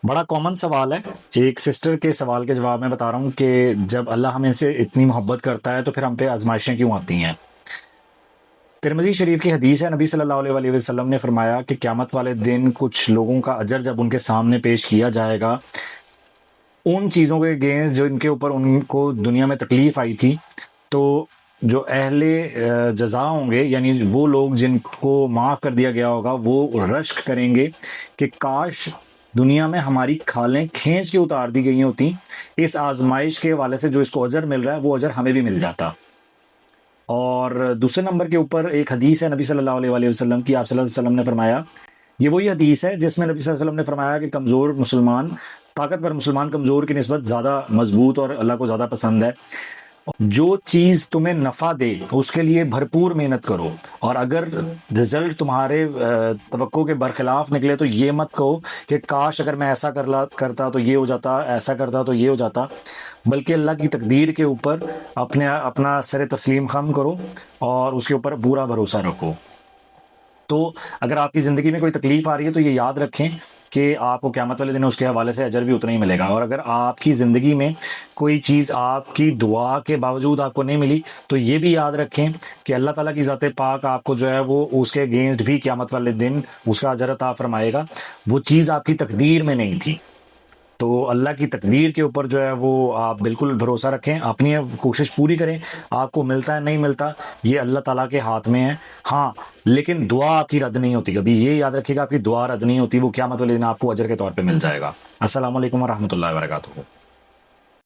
بڑا کامن سوال ہے. ایک سسٹر کے سوال کے جواب میں بتا رہا ہوں کہ جب اللہ ہمیں سے اتنی محبت کرتا ہے تو پھر ہم پہ آزمائشیں کیوں آتی ہیں. ترمذی شریف کی حدیث ہے، نبی صلی اللہ علیہ وآلہ وسلم نے فرمایا کہ قیامت والے دن کچھ لوگوں کا اجر جب ان کے سامنے پیش کیا جائے گا ان چیزوں کے اگینسٹ جو ان کے اوپر ان کو دنیا میں تکلیف آئی تھی، تو جو اہل جزا ہوں گے، یعنی وہ لوگ جن کو معاف کر دیا گیا ہوگا، وہ رشک کریں گے کہ کاش دنیا میں ہماری کھالیں کھینچ کے اتار دی گئی ہوتی، اس آزمائش کے حوالے سے جو اس کو اجر مل رہا ہے وہ اجر ہمیں بھی مل جاتا. اور دوسرے نمبر کے اوپر ایک حدیث ہے نبی صلی اللہ علیہ وآلہ وسلم کی. آپ صلی اللہ علیہ وسلم نے فرمایا، یہ وہی حدیث ہے جس میں نبی صلی اللہ علیہ وسلم نے فرمایا کہ کمزور مسلمان، طاقتور مسلمان کمزور کی نسبت زیادہ مضبوط اور اللہ کو زیادہ پسند ہے. جو چیز تمہیں نفع دے اس کے لیے بھرپور محنت کرو، اور اگر رزلٹ تمہارے توقع کے برخلاف نکلے تو یہ مت کہو کہ کاش اگر میں ایسا کرتا تو یہ ہو جاتا، ایسا کرتا تو یہ ہو جاتا، بلکہ اللہ کی تقدیر کے اوپر اپنا سر تسلیم خم کرو اور اس کے اوپر پورا بھروسہ رکھو. تو اگر آپ کی زندگی میں کوئی تکلیف آ رہی ہے تو یہ یاد رکھیں کہ آپ کو قیامت والے دن اس کے حوالے سے اجر بھی اتنا ہی ملے گا. اور اگر آپ کی زندگی میں کوئی چیز آپ کی دعا کے باوجود آپ کو نہیں ملی تو یہ بھی یاد رکھیں کہ اللہ تعالیٰ کی ذات پاک آپ کو جو ہے وہ اس کے اگینسٹ بھی قیامت والے دن اس کا اجر عطا فرمائے گا. وہ چیز آپ کی تقدیر میں نہیں تھی. تو اللہ کی تقدیر کے اوپر جو ہے وہ آپ بالکل بھروسہ رکھیں، اپنی کوشش پوری کریں. آپ کو ملتا ہے نہیں ملتا یہ اللہ تعالیٰ کے ہاتھ میں ہے. ہاں لیکن دعا آپ کی رد نہیں ہوتی کبھی، یہ یاد رکھیے گا، آپ کی دعا رد نہیں ہوتی، وہ قیامت والے دن آپ کو اجر کے طور پہ مل جائے گا. السلام علیکم ورحمۃ اللہ وبرکاتہ.